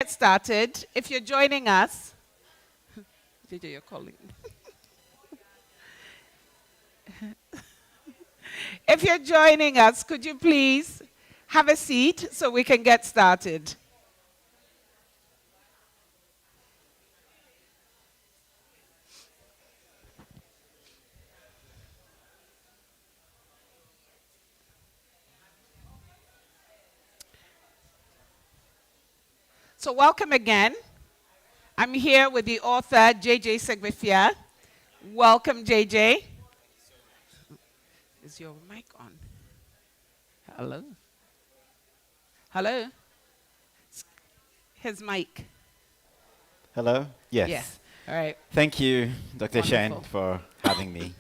Get started. If you're joining us, JJ, you're calling. If you're joining us, could you please have a seat so we can get started? So welcome again. I'm here with the author, JJ SEGBEFIA. Welcome, JJ. Is your mic on? Hello? Hello? His mic. Hello? Yes. Yes. All right. Thank you, Dr. Shen, Wonderful. for having me.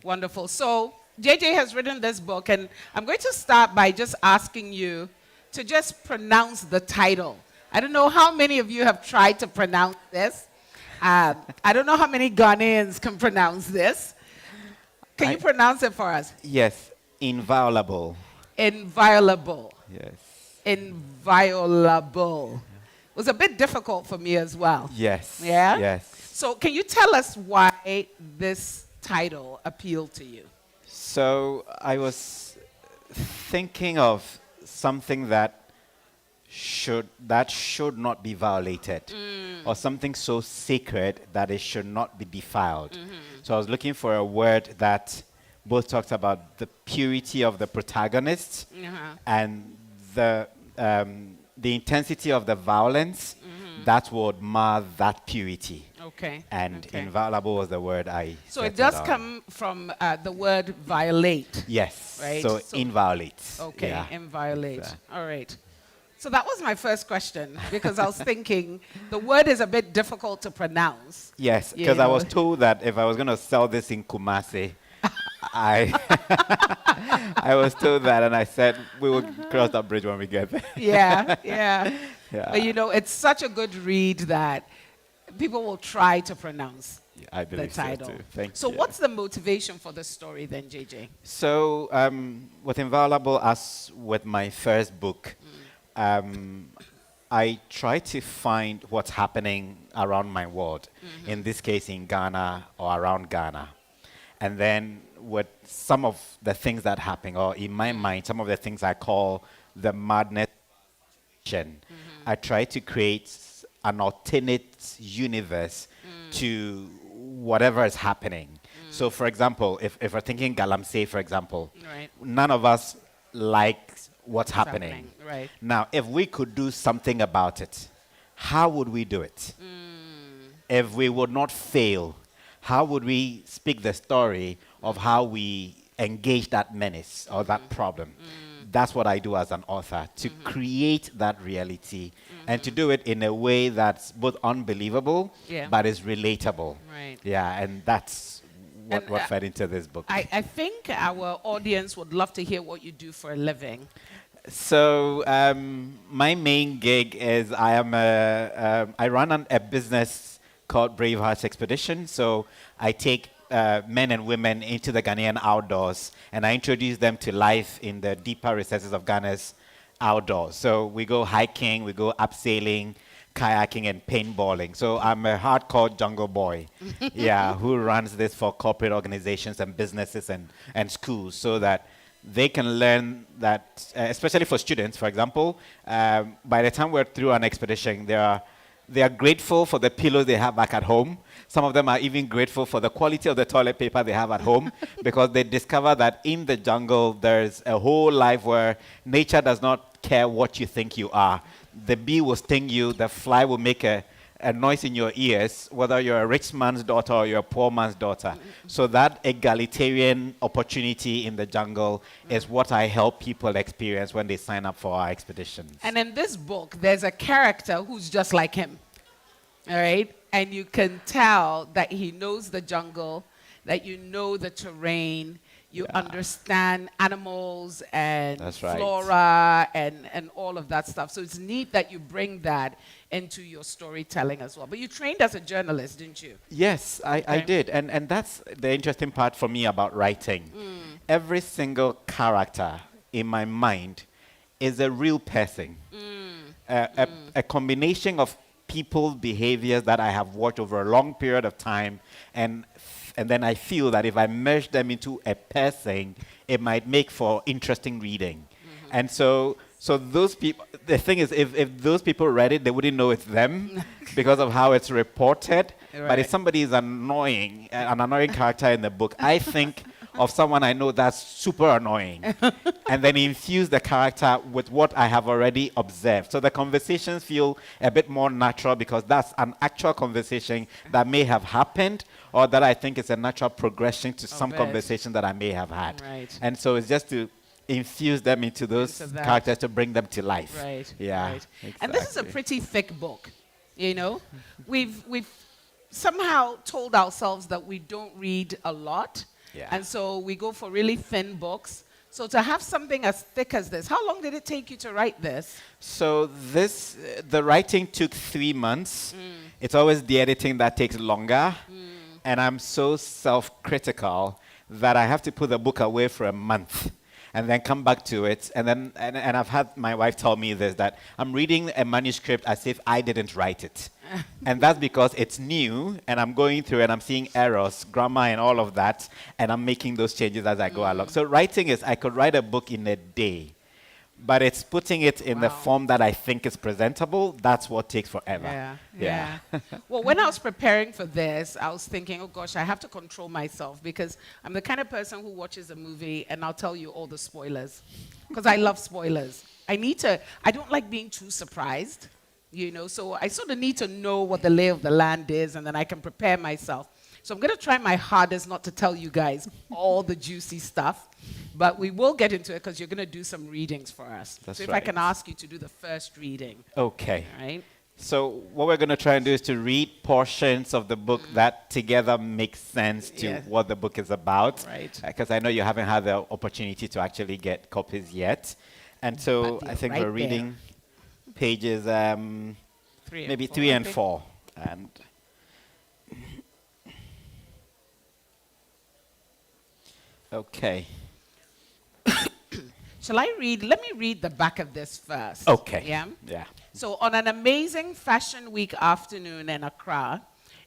Wonderful. So JJ has written this book, and I'm going to start by just asking you to just pronounce the title. I don't know how many of you have tried to pronounce this. I don't know how many Ghanaians can pronounce this. Can you pronounce it for us? Yes, inviolable. Inviolable. Yes. Inviolable. It was a bit difficult for me as well. Yes. Yeah? Yes. So can you tell us why this title appealed to you? So I was thinking of something that should not be violated, or something so sacred that it should not be defiled. So I was looking for a word that both talked about the purity of the protagonist and the intensity of the violence that would mar that purity. Okay. And okay. inviolable was the word I So it settled does on. come from the word violate. Yes. Right? So So- inviolate. Okay, Yeah. inviolate. So- All right. So that was my first question, because I was thinking the word is a bit difficult to pronounce. Yes, You because I know. was told that if I was going to sell this in Kumasi, I I was told that, and I said we will cross that bridge when we get there. Yeah, yeah. Yeah. But you know, it's such a good read that people will try to pronounce I the believe so title. too. Thank So you. what's the motivation for the story then, JJ? So with Inviolable, as with my first book, I try to find what's happening around my world. In this case, in Ghana or around Ghana. And then with some of the things that happen, or in my mind, some of the things I call the madness, I try to create an alternate universe to whatever is happening. So, for example, if we're thinking Galamsey, for example, Right. none of us like what's happening. Right. Now, if we could do something about it, how would we do it? If we would not fail, how would we speak the story of how we engage that menace or that problem? That's what I do as an author, to create that reality and to do it in a way that's both unbelievable Yeah. but is relatable. Right. Yeah, and that's And, what fed into this book. I think our audience would love to hear what you do for a living. So my main gig is I run a business called Brave Hearts Expedition. So I take men and women into the Ghanaian outdoors, and I introduce them to life in the deeper recesses of Ghana's outdoors. So we go hiking, we go abseiling, kayaking, and paintballing. So I'm a hardcore jungle boy, yeah, who runs this for corporate organizations and businesses and schools, so that they can learn that, especially for students, for example, by the time we're through an expedition, they are grateful for the pillows they have back at home. Some of them are even grateful for the quality of the toilet paper they have at home, because they discover that in the jungle, there's a whole life where nature does not care what you think you are. The bee will sting you, the fly will make a noise in your ears, whether you're a rich man's daughter or you're a poor man's daughter. So that egalitarian opportunity in the jungle is what I help people experience when they sign up for our expeditions. And in this book, there's a character who's just like him. All right? And you can tell that he knows the jungle, that you know the terrain, you understand animals and That's right. flora and all of that stuff. So it's neat that you bring that into your storytelling as well. But you trained as a journalist, didn't you? Yes, I did. And that's the interesting part for me about writing. Every single character in my mind is a real person. a combination of people's behaviors that I have watched over a long period of time, and then I feel that if I merge them into a person, it might make for interesting reading. And so those people, the thing is, if those people read it, they wouldn't know it's them because of how it's reported. But if somebody is annoying, an annoying character in the book, I think of someone I know that's super annoying, and then infuse the character with what I have already observed. So the conversations feel a bit more natural because that's an actual conversation that may have happened, or that I think is a natural progression to some conversation that I may have had. Right. And so it's just to infuse them into those characters to bring them to life. Right. Yeah. Right. Exactly. And this is a pretty thick book. You know, we've somehow told ourselves that we don't read a lot. Yeah. And so we go for really thin books. So to have something as thick as this, how long did it take you to write this? So the writing took 3 months. It's always the editing that takes longer. And I'm so self-critical that I have to put the book away for a month and then come back to it. And then and I've had my wife tell me this, that I'm reading a manuscript as if I didn't write it. And that's because it's new, and I'm going through and I'm seeing errors, grammar and all of that, and I'm making those changes as I go along. So writing is, I could write a book in a day, but it's putting it in the form that I think is presentable. That's what takes forever. Yeah. Well, when I was preparing for this, I was thinking, oh gosh, I have to control myself because I'm the kind of person who watches a movie and I'll tell you all the spoilers because I love spoilers. I don't like being too surprised, you know, so I sort of need to know what the lay of the land is, and then I can prepare myself. So I'm going to try my hardest not to tell you guys all the juicy stuff, but we will get into it because you're going to do some readings for us. That's so if right. I can ask you to do the first reading. Okay. All right. So what we're going to try and do is to read portions of the book that together make sense to what the book is about. Right. Because I know you haven't had the opportunity to actually get copies yet. And so I think we're reading pages maybe 3 and 4. And okay. Shall I read? Let me read the back of this first. Okay. Yeah? Yeah. So on an amazing Fashion Week afternoon in Accra,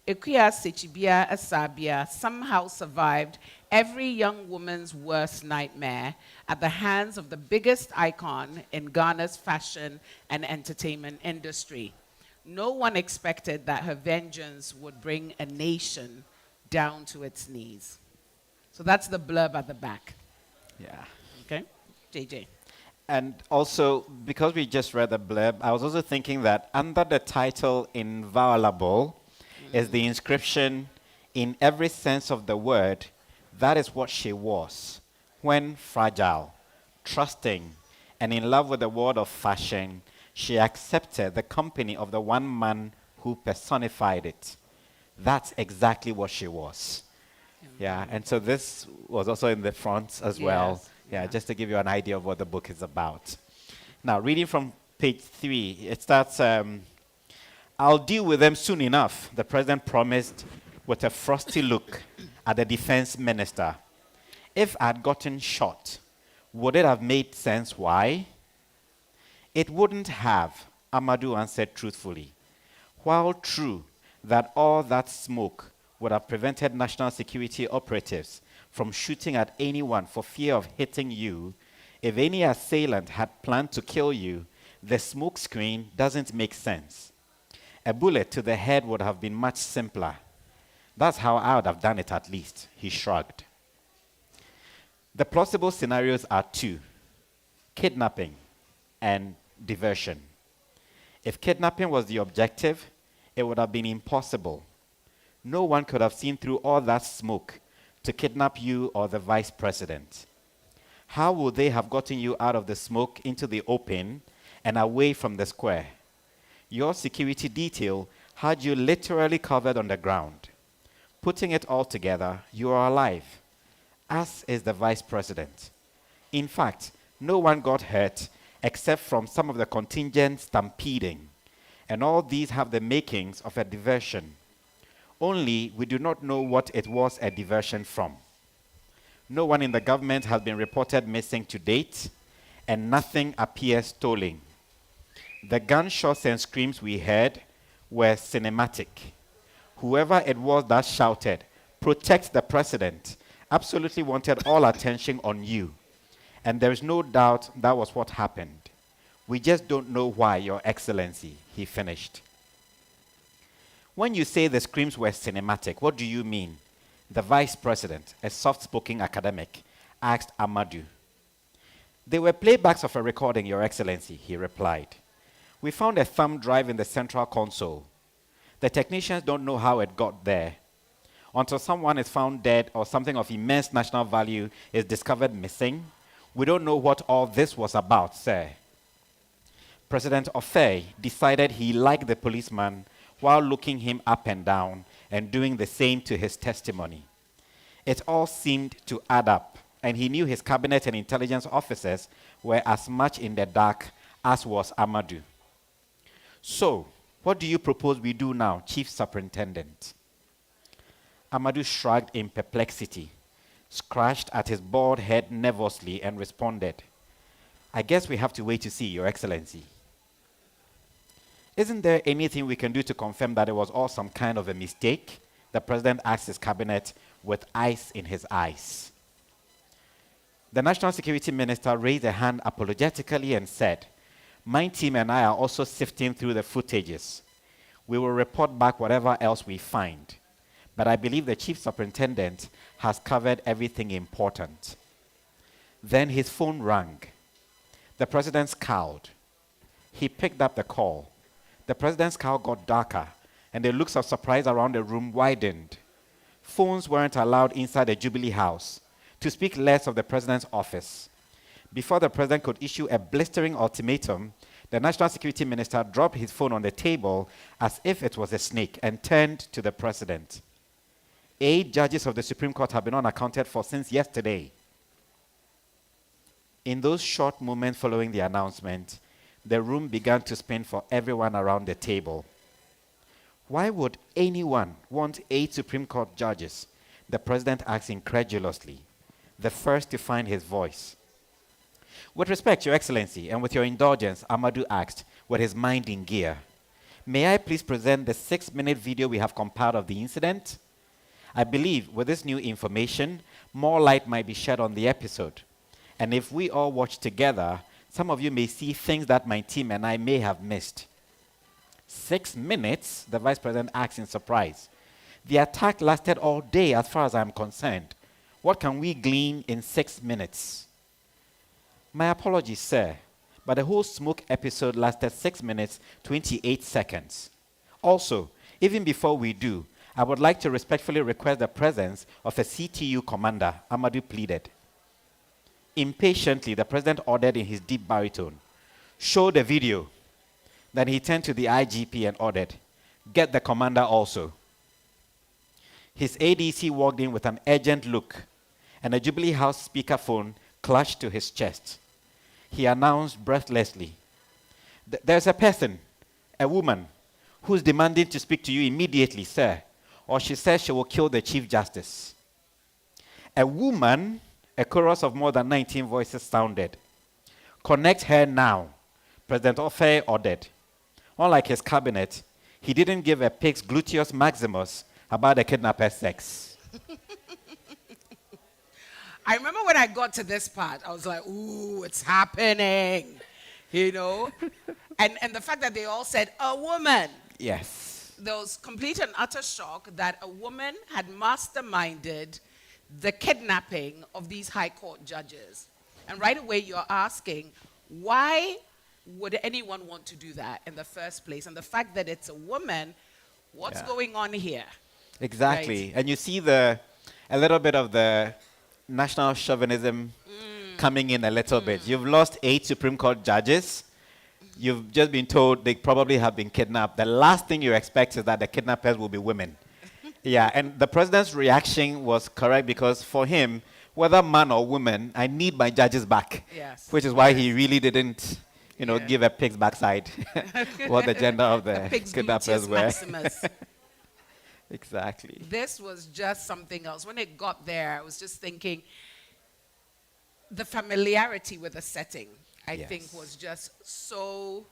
Ikuya Sechibia Asabia somehow survived every young woman's worst nightmare at the hands of the biggest icon in Ghana's fashion and entertainment industry. No one expected that her vengeance would bring a nation down to its knees. So that's the blurb at the back. Yeah. Okay? JJ. And also, because we just read the blurb, I was also thinking that under the title Inviolable is the inscription, in every sense of the word, that is what she was. When fragile, trusting, and in love with the world of fashion, she accepted the company of the one man who personified it. That's exactly what she was. Yeah, and so this was also in the front as well. Yeah, just to give you an idea of what the book is about. Now, reading from page 3, it starts, I'll deal with them soon enough, the president promised with a frosty look at the defense minister. If I'd gotten shot, would it have made sense why? It wouldn't have, Amadou answered truthfully. While true that all that smoke would have prevented national security operatives from shooting at anyone for fear of hitting you, if any assailant had planned to kill you, the smoke screen doesn't make sense. A bullet to the head would have been much simpler. That's how I would have done it at least, he shrugged. The plausible scenarios are 2, kidnapping and diversion. If kidnapping was the objective, it would have been impossible. No one could have seen through all that smoke to kidnap you or the vice president. How would they have gotten you out of the smoke into the open and away from the square? Your security detail had you literally covered on the ground. Putting it all together, you are alive, as is the vice president. In fact, no one got hurt except from some of the contingent stampeding, and all these have the makings of a diversion. Only we do not know what it was a diversion from. No one in the government has been reported missing to date, and nothing appears stolen. The gunshots and screams we heard were cinematic. Whoever it was that shouted, "Protect the president," absolutely wanted all attention on you. And there is no doubt that was what happened. We just don't know why, Your Excellency, he finished. When you say the screams were cinematic, what do you mean? The vice president, a soft-spoken academic, asked Amadou. They were playbacks of a recording, Your Excellency, he replied. We found a thumb drive in the central console. The technicians don't know how it got there. Until someone is found dead or something of immense national value is discovered missing, we don't know what all this was about, sir. President Ofei decided he liked the policeman while looking him up and down and doing the same to his testimony. It all seemed to add up, and he knew his cabinet and intelligence officers were as much in the dark as was Amadou. So, what do you propose we do now, Chief Superintendent? Amadou shrugged in perplexity, scratched at his bald head nervously, and responded, I guess we have to wait to see, Your Excellency. Isn't there anything we can do to confirm that it was all some kind of a mistake? The president asked his cabinet with ice in his eyes. The National Security Minister raised a hand apologetically and said, my team and I are also sifting through the footages. We will report back whatever else we find. But I believe the chief superintendent has covered everything important. Then his phone rang. The president scowled. He picked up the call. The president's scowl got darker, and the looks of surprise around the room widened. Phones weren't allowed inside the Jubilee House, to speak less of the president's office. Before the president could issue a blistering ultimatum, the National Security Minister dropped his phone on the table as if it was a snake and turned to the president. 8 judges of the Supreme Court have been unaccounted for since yesterday. In those short moments following the announcement, the room began to spin for everyone around the table. Why would anyone want 8 Supreme Court judges? The president asked incredulously, the first to find his voice. With respect, Your Excellency, and with your indulgence, Amadou asked, with his mind in gear, may I please present the 6-minute video we have compiled of the incident? I believe with this new information, more light might be shed on the episode. And if we all watch together, some of you may see things that my team and I may have missed. 6 minutes? The Vice President asked in surprise. The attack lasted all day as far as I'm concerned. What can we glean in 6 minutes? My apologies, sir, but the whole smoke episode lasted 6 minutes, 28 seconds. Also, even before we do, I would like to respectfully request the presence of a CTU commander, Amadou pleaded. Impatiently, the president ordered in his deep baritone, show the video. Then he turned to the IGP and ordered, get the commander also. His ADC walked in with an urgent look, and a Jubilee House speakerphone clutched to his chest. He announced breathlessly, there's a person, a woman, who's demanding to speak to you immediately, sir, or she says she will kill the Chief Justice. A woman? A chorus of more than 19 voices sounded. Connect her now, President Ofei ordered. Unlike his cabinet, he didn't give a pig's gluteus maximus about the kidnapper's sex. I remember when I got to this part, I was like, ooh, it's happening, you know? and the fact that they all said, a woman. Yes. There was complete and utter shock that a woman had masterminded the kidnapping of these high court judges. And right away you're asking, why would anyone want to do that in the first place? And the fact that it's a woman, what's going on here? Exactly. Right? And you see a little bit of the national chauvinism coming in a little bit. You've lost 8 Supreme Court judges. You've just been told they probably have been kidnapped. The last thing you expect is that the kidnappers will be women. Yeah, and the president's reaction was correct because for him, whether man or woman, I need my judges back. Yes. Which is why he really didn't, give a pig's backside what the gender of the kidnappers were. Maximus. Exactly. This was just something else. When it got there, I was just thinking the familiarity with the setting, I think, was just so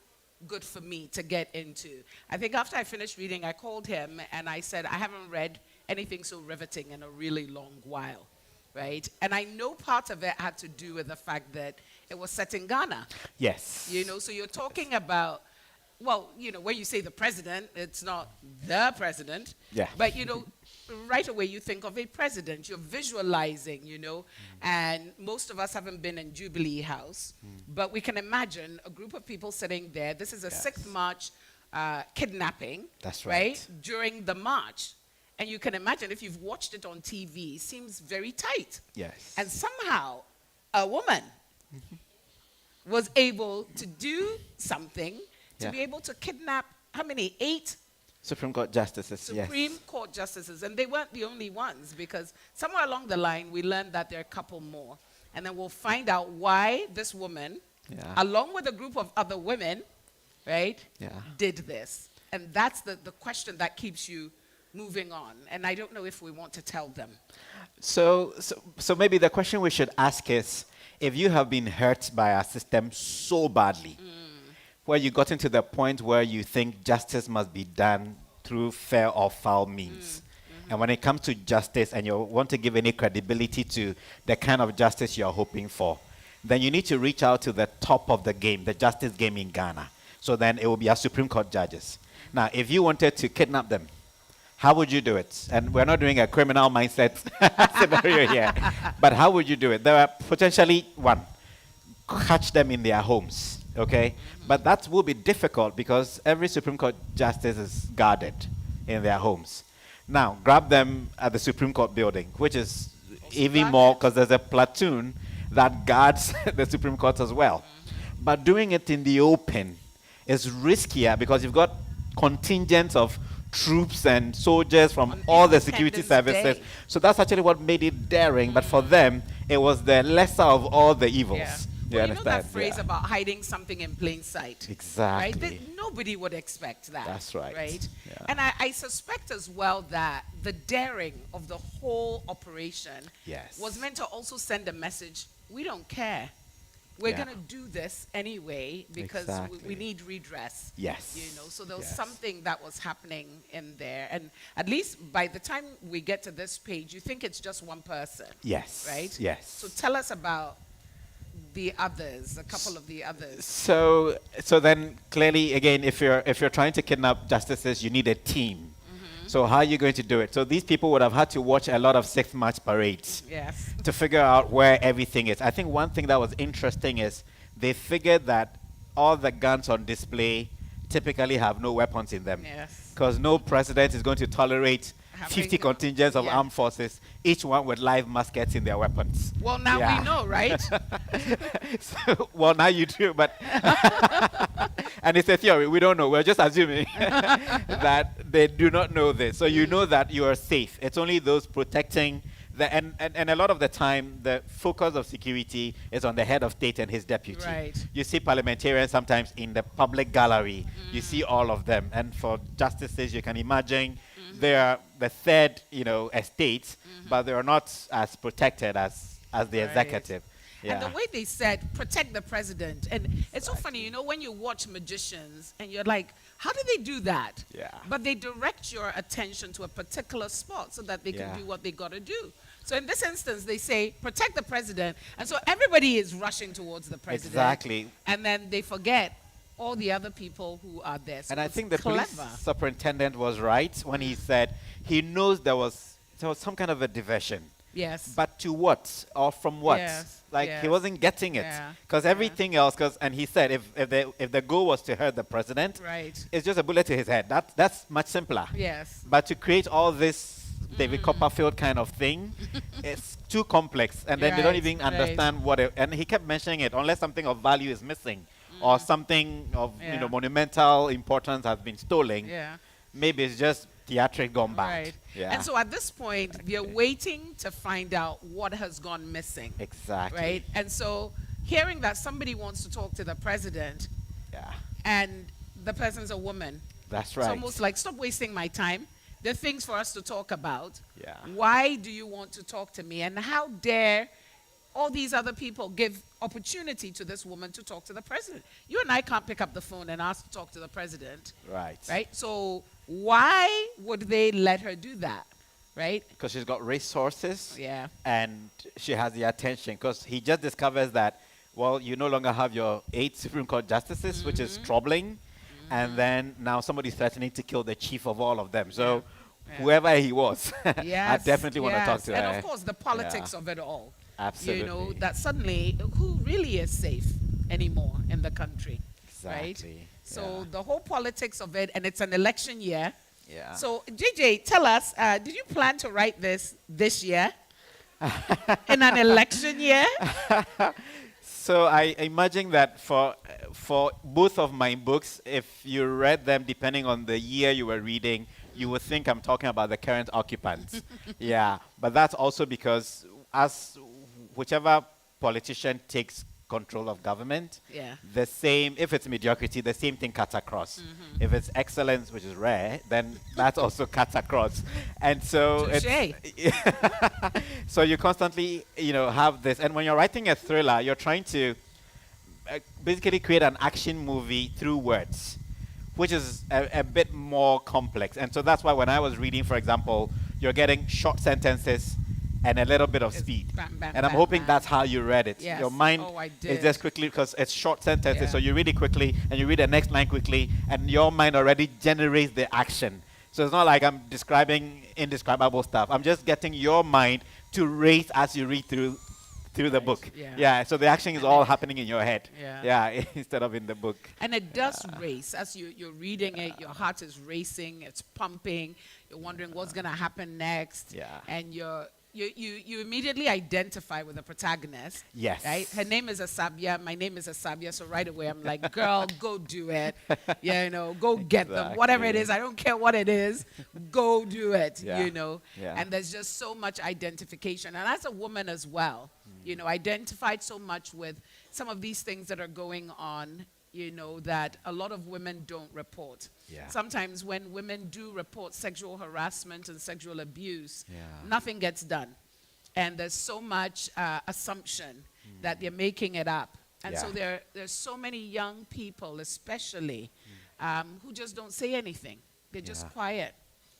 good for me to get into. I think after I finished reading, I called him and I said, I haven't read anything so riveting in a really long while, right? And I know part of it had to do with the fact that it was set in Ghana. Yes. You know, so you're talking about, well, you know, when you say the president, it's not the president. Yeah. But, you know, right away you think of a president. You're visualizing, you know, and most of us haven't been in Jubilee House, but we can imagine a group of people sitting there. This is a 6th March kidnapping. That's right. During the march. And you can imagine if you've watched it on TV, it seems very tight. Yes. And somehow a woman was able to do something to be able to kidnap, how many? 8 Supreme Court justices, Supreme Court justices. And they weren't the only ones, because somewhere along the line, we learned that there are a couple more. And then we'll find out why this woman, along with a group of other women, right, did this. And that's the question that keeps you moving on. And I don't know if we want to tell them. So maybe the question we should ask is, if you have been hurt by our system so badly, where you got into the point where you think justice must be done through fair or foul means. And when it comes to justice and you want to give any credibility to the kind of justice you're hoping for, then you need to reach out to the top of the game, the justice game in Ghana. So then it will be our Supreme Court judges. Now, if you wanted to kidnap them, how would you do it? And we're not doing a criminal mindset scenario here. But how would you do it? There are potentially, one, catch them in their homes. Okay, but that will be difficult because every Supreme Court justice is guarded in their homes. Now, grab them at the Supreme Court building, which is even more because there's a platoon that guards the Supreme Court as well. But doing it in the open is riskier because you've got contingents of troops and soldiers from all the security services. Day. So that's actually what made it daring. But for them, it was the lesser of all the evils. Yeah. You well, understand? You know that phrase about hiding something in plain sight? Exactly. Right? Nobody would expect that. That's right. Right? Yeah. And I suspect as well that the daring of the whole operation was meant to also send a message, we don't care. We're going to do this anyway because we need redress. Yes. You know, so there was something that was happening in there. And at least by the time we get to this page, you think it's just one person. Yes. Right? Yes. So tell us about the others, a couple of the others. So then clearly, again, if you're trying to kidnap justices, you need a team. So how are you going to do it? So these people would have had to watch a lot of 6th March parades to figure out where everything is. I think one thing that was interesting is they figured that all the guns on display typically have no weapons in them. Because no president is going to tolerate 50 contingents of armed forces, each one with live muskets in their weapons. Well, now we know, right? Well, now you do, but and it's a theory. We don't know. We're just assuming that they do not know this. So you know that you are safe. It's only those protecting the and a lot of the time the focus of security is on the head of state and his deputy. Right. You see parliamentarians sometimes in the public gallery. You see all of them. And for justices, you can imagine they are the third, estate, but they are not as protected as the executive. And the way they said, protect the president. And it's so funny, when you watch magicians and you're like, how do they do that? Yeah. But they direct your attention to a particular spot so that they can do what they got to do. So in this instance, they say, protect the president. And so everybody is rushing towards the president. Exactly. And then they forget all the other people who are there. So and I think the police superintendent was right when he said he knows there was some kind of a diversion. Yes. But to what? Or from what? Yes. He wasn't getting it. Because everything else, and he said if the goal was to hurt the president, it's just a bullet to his head. That's much simpler. Yes. But to create all this David Copperfield kind of thing, it's too complex. And then they don't even understand what it, and he kept mentioning it, unless something of value is missing or something of monumental importance has been stolen. Maybe it's just theatric gone bad. Right. And so at this point, they're waiting to find out what has gone missing. Exactly. Right? And so hearing that somebody wants to talk to the president and the person's a woman. That's right. It's almost like, stop wasting my time. There are things for us to talk about. Why do you want to talk to me? And how dare all these other people give opportunity to this woman to talk to the president. You and I can't pick up the phone and ask to talk to the president. Right. Right? So why would they let her do that? Right? Because she's got resources. Yeah. And she has the attention. Because he just discovers that, well, you no longer have your 8 Supreme Court justices, which is troubling. And then now somebody's threatening to kill the chief of all of them. So whoever he was, I definitely want to talk to her. And of course, the politics of it all. Absolutely. You know, that suddenly, who really is safe anymore in the country? Exactly. Right? So the whole politics of it, and it's an election year. Yeah. So, JJ, tell us, did you plan to write this year? In an election year? So I imagine that for both of my books, if you read them depending on the year you were reading, you would think I'm talking about the current occupants. Yeah, but that's also because as whichever politician takes control of government, the same, if it's mediocrity, the same thing cuts across. If it's excellence, which is rare, then that also cuts across. And so so you constantly, have this. And when you're writing a thriller, you're trying to basically create an action movie through words, which is a bit more complex. And so that's why when I was reading, for example, you're getting short sentences and a little bit of speed. Bam, bam, and I'm bam, hoping bam. that's how you read it. Yes. Your mind is just quickly, because it's short sentences, so you read it quickly, and you read the next line quickly, and your mind already generates the action. So it's not like I'm describing indescribable stuff. I'm just getting your mind to race as you read through the book. So the action is all happening in your head. Instead of in the book. And it does race. As you're reading it, your heart is racing, it's pumping, you're wondering what's going to happen next. And you immediately identify with the protagonist. Yes. Right? Her name is Asabia. My name is Asabia. So right away I'm like, girl, go do it. Go get them. Whatever it is, I don't care what it is. Go do it. And there's just so much identification. And as a woman as well, identified so much with some of these things that are going on, that a lot of women don't report. Sometimes when women do report sexual harassment and sexual abuse, nothing gets done. And there's so much assumption that they're making it up. And so there's so many young people, especially, who just don't say anything. They're just quiet.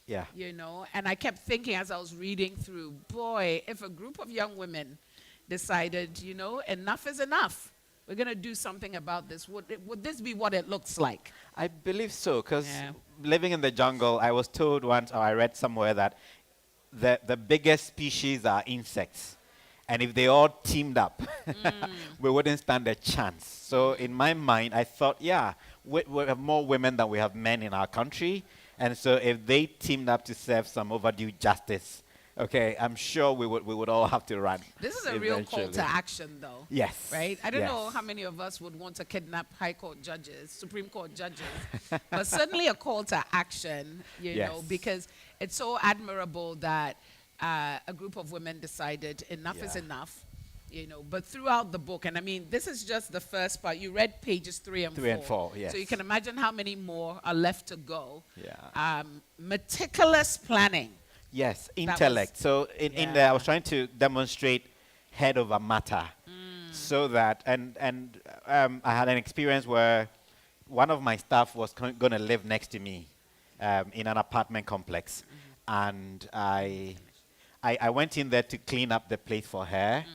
And I kept thinking as I was reading through, boy, if a group of young women decided, enough is enough. We're going to do something about this. Would this be what it looks like? I believe so, because living in the jungle, I was told once, or I read somewhere, that the biggest species are insects. And if they all teamed up, we wouldn't stand a chance. So in my mind, I thought, we have more women than we have men in our country. And so if they teamed up to serve some overdue justice, I'm sure we would all have to run. This is a real call to action, though. Yes. Right? I don't know how many of us would want to kidnap High Court judges, Supreme Court judges, but certainly a call to action, know, because it's so admirable that a group of women decided enough is enough, but throughout the book, and I mean, this is just the first part. You read pages 3 and 4. 3 and 4, yes. So you can imagine how many more are left to go. Meticulous planning. Yes, intellect. So in there, I was trying to demonstrate head over matter, so that I had an experience where one of my staff was going to live next to me in an apartment complex, and I went in there to clean up the place for her,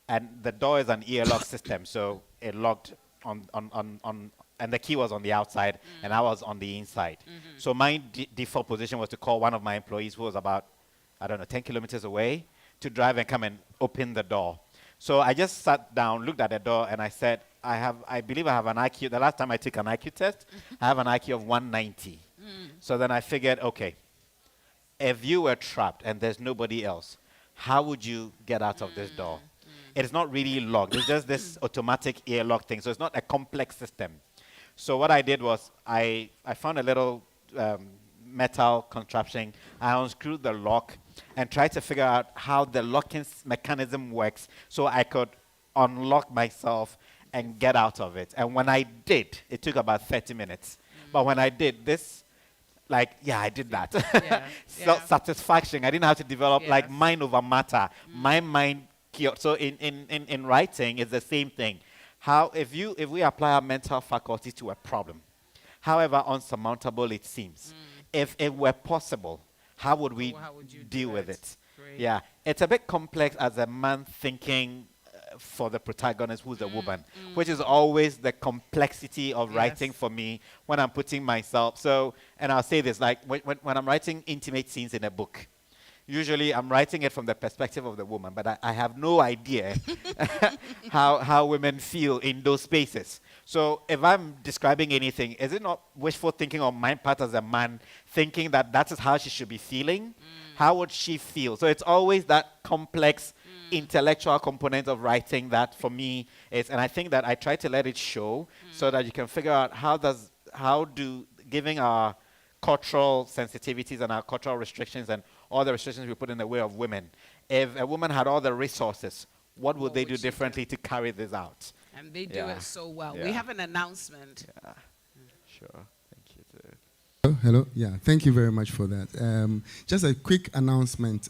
and the door is an ear-lock system, so it locked on and the key was on the outside, and I was on the inside. So my default position was to call one of my employees who was about, 10 kilometers away, to drive and come and open the door. So I just sat down, looked at the door, and I said, I believe I have an IQ. The last time I took an IQ test, I have an IQ of 190. So then I figured, okay, if you were trapped and there's nobody else, how would you get out of this door? It's not really locked. It's just this automatic ear lock thing. So it's not a complex system. So what I did was I found a little metal contraption. I unscrewed the lock and tried to figure out how the locking mechanism works so I could unlock myself and get out of it. And when I did, it took about 30 minutes. But when I did this, I did that. Satisfaction. I didn't have to develop mind over matter. My mind cured. So in writing, it's the same thing. How if we apply our mental faculty to a problem, however unsurmountable it seems, if it were possible, how would we How would you deal do with it? it? Great. Yeah, it's a bit complex as a man thinking for the protagonist who's a woman, which is always the complexity of writing Yes. for me when I'm putting myself. So, and I'll say this, like when I'm writing intimate scenes in a book, usually I'm writing it from the perspective of the woman, but I have no idea how women feel in those spaces. So if I'm describing anything, is it not wishful thinking on my part as a man, thinking that that is how she should be feeling? How would she feel? So it's always that complex intellectual component of writing that for me is, and I think that I try to let it show so that you can figure out how do giving our cultural sensitivities and our cultural restrictions and all the restrictions we put in the way of women, if a woman had all the resources, what would What they would do she do? differently to carry this out? And they do Yeah. it so well. Yeah. We have an announcement. Yeah, sure. Thank you. Too. Hello. Yeah, thank you very much for that. Just a quick announcement.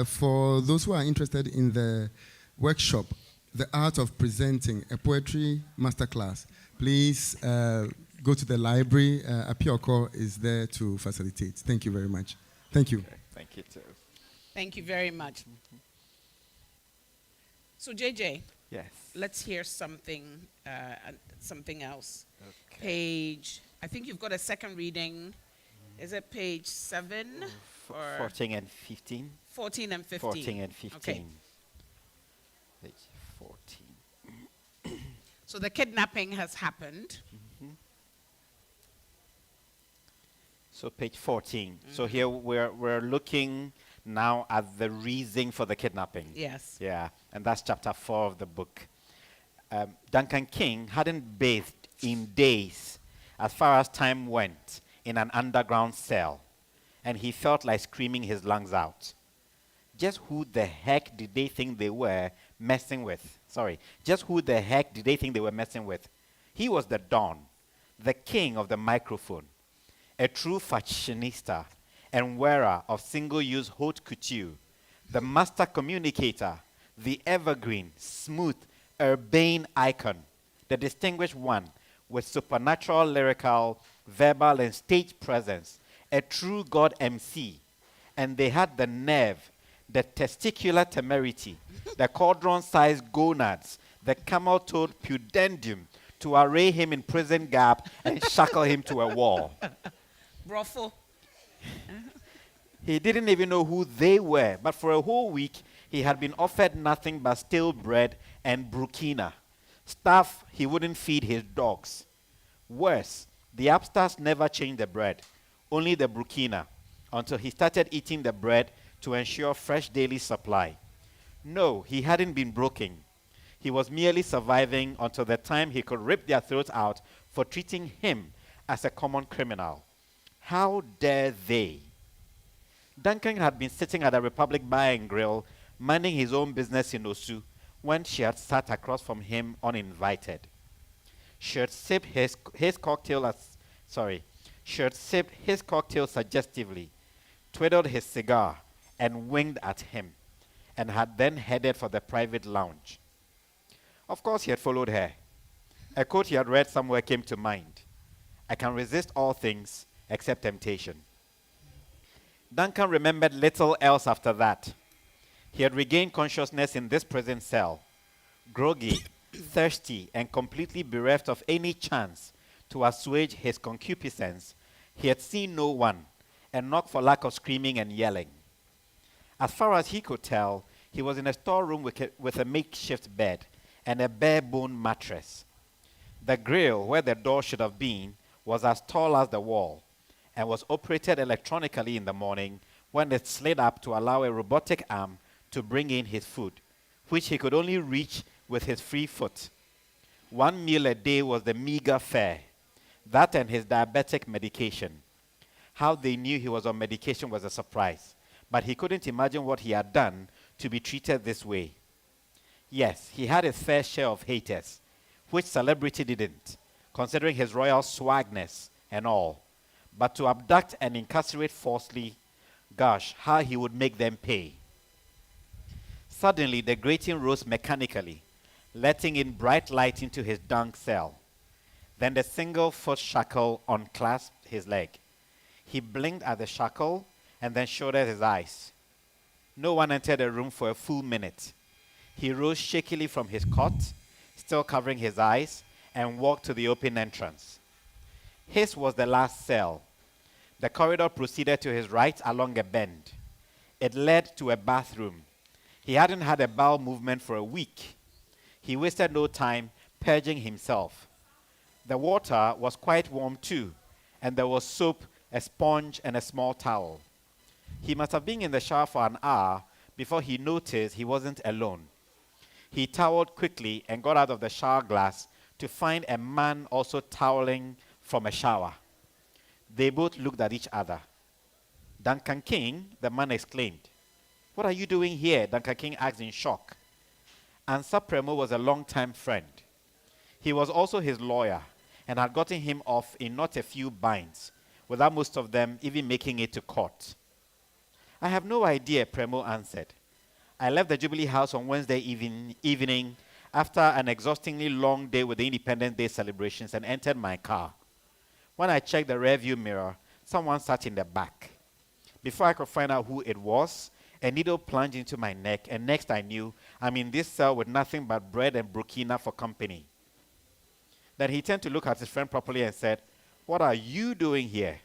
For those who are interested in the workshop, The Art of Presenting, a poetry masterclass, please go to the library. Apioko is there to facilitate. Thank you very much. Thank you. Okay, thank you too. Thank you very much. So, JJ, Yes. let's hear something else. Okay. Page, I think you've got a second reading. Is it page 7 or 14 and 15. 14 and 15? 14 and 15. Okay. Page 14. So the kidnapping has happened. So page 14. So here we're looking now at the reason for the kidnapping. Yes. Yeah, and that's chapter 4 of the book. Duncan King hadn't bathed in days, as far as time went, in an underground cell, and he felt like screaming his lungs out. Just who the heck did they think they were messing with? Just who the heck did they think they were messing with? He was the Don, the king of the microphone, a true fashionista and wearer of single-use haute couture, the master communicator, the evergreen, smooth, urbane icon, the distinguished one with supernatural lyrical, verbal, and stage presence, a true God MC. And they had the nerve, the testicular temerity, the cauldron-sized gonads, the camel-toed pudendum to array him in prison garb and shackle him to a wall. Brofo. He didn't even know who they were, but for a whole week, he had been offered nothing but stale bread and brukina, stuff he wouldn't feed his dogs. Worse, the upstarts never changed the bread, only the brukina, until he started eating the bread to ensure fresh daily supply. No, he hadn't been broken. He was merely surviving until the time he could rip their throats out for treating him as a common criminal. How dare they? Duncan had been sitting at a Republic Bar and Grill, minding his own business in Osu, when she had sat across from him uninvited. She had sipped his cocktail suggestively, twiddled his cigar, and winked at him, and had then headed for the private lounge. Of course he had followed her. A quote he had read somewhere came to mind. I can resist all things except temptation. Duncan remembered little else after that. He had regained consciousness in this prison cell, groggy, thirsty, and completely bereft of any chance to assuage his concupiscence. He had seen no one, and not for lack of screaming and yelling. As far as he could tell, he was in a storeroom with a makeshift bed and a bare-bone mattress. The grill, where the door should have been, was as tall as the wall, and was operated electronically in the morning when it slid up to allow a robotic arm to bring in his food, which he could only reach with his free foot. 1 meal a day was the meager fare, that and his diabetic medication. How they knew he was on medication was a surprise, but he couldn't imagine what he had done to be treated this way. Yes, he had his fair share of haters, which celebrity didn't, considering his royal swagness and all. But to abduct and incarcerate falsely, gosh, how he would make them pay. Suddenly, the grating rose mechanically, letting in bright light into his dung cell. Then the single foot shackle unclasped his leg. He blinked at the shackle and then shaded his eyes. No one entered the room for a full minute. He rose shakily from his cot, still covering his eyes, and walked to the open entrance. His was the last cell. The corridor proceeded to his right along a bend. It led to a bathroom. He hadn't had a bowel movement for a week. He wasted no time purging himself. The water was quite warm too, and there was soap, a sponge, and a small towel. He must have been in the shower for an hour before he noticed he wasn't alone. He toweled quickly and got out of the shower glass to find a man also toweling from a shower. They both looked at each other. "Duncan King," the man exclaimed. "What are you doing here?" Duncan King asked in shock. Answer Premo was a long-time friend. He was also his lawyer and had gotten him off in not a few binds, without most of them even making it to court. "I have no idea," Premo answered. "I left the Jubilee House on Wednesday evening after an exhaustingly long day with the Independence Day celebrations and entered my car. When I checked the rearview mirror, someone sat in the back. Before I could find out who it was, a needle plunged into my neck, and next I knew, I'm in this cell with nothing but bread and Burkina for company." Then he turned to look at his friend properly and said, "What are you doing here?"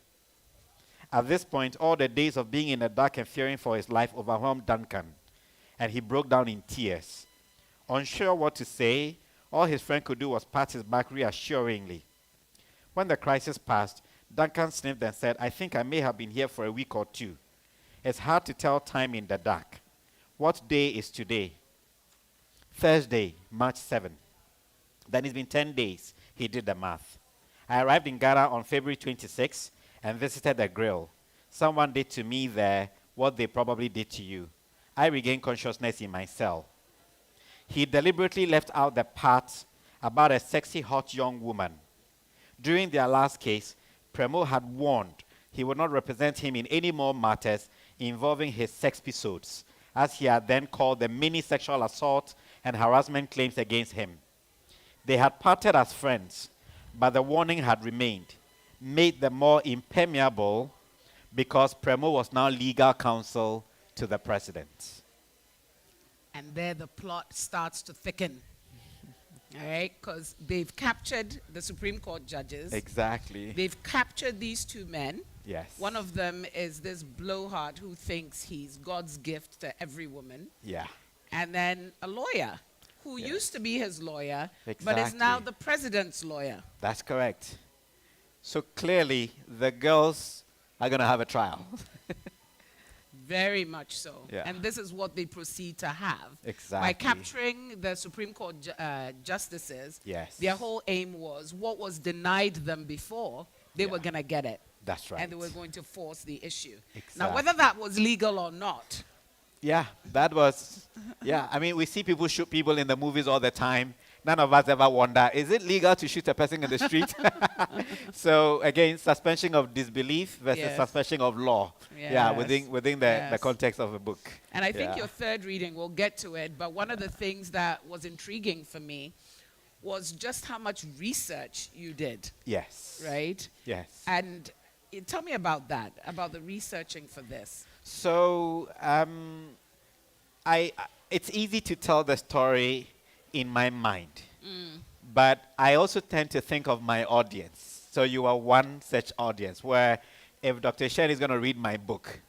At this point, all the days of being in the dark and fearing for his life overwhelmed Duncan, and he broke down in tears. Unsure what to say, all his friend could do was pat his back reassuringly. When the crisis passed, Duncan sniffed and said, "I think I may have been here for a week or two. It's hard to tell time in the dark. What day is today?" "Thursday, March 7. Then it's been 10 days, he did the math. "I arrived in Ghana on February 26 and visited the grill. Someone did to me there what they probably did to you. I regained consciousness in my cell." He deliberately left out the part about a sexy, hot young woman. During their last case, Premo had warned he would not represent him in any more matters involving his sex episodes, as he had then called the many sexual assault and harassment claims against him. They had parted as friends, but the warning had remained, made them more impermeable because Premo was now legal counsel to the president. And there the plot starts to thicken. All right, because they've captured the Supreme Court judges. Exactly. They've captured these two men. Yes. One of them is this blowhard who thinks he's God's gift to every woman. Yeah. And then a lawyer who Yes. used to be his lawyer, but is Exactly. now the president's lawyer. That's correct. So clearly, the girls are going to have a trial. Very much so. Yeah. And this is what they proceed to have. By Exactly. capturing the Supreme Court justices, Yes. their whole aim was what was denied them before, they were Yeah. going to get it. That's right. And they were going to force the issue. Now, Exactly. whether that was legal or not, Yeah, that was, yeah. I mean, we see people shoot people in the movies all the time. None of us ever wonder, is it legal to shoot a person in the street? So again, suspension of disbelief versus Yes. suspension of law. Yeah, Yes. within the Yes. context of a book. and I think Yeah. your third reading, we'll get to it, but one of the things that was intriguing for me was just how much research you did, Yes. right? Yes. And tell me about that, about the researching for this. So it's easy to tell the story in my mind, but I also tend to think of my audience. So you are one such audience where if Dr. Shen is going to read my book,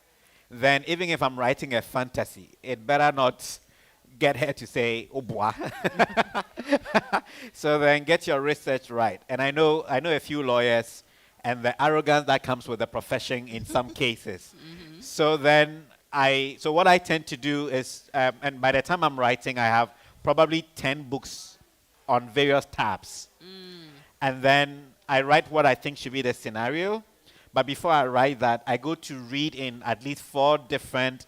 then even if I'm writing a fantasy, it better not get her to say, "Oh boy." So then get your research right. And I know a few lawyers and the arrogance that comes with the profession in some cases. So then so what I tend to do is, and by the time I'm writing, I have probably 10 books on various tabs. And then I write what I think should be the scenario. But before I write that, I go to read in at least 4 different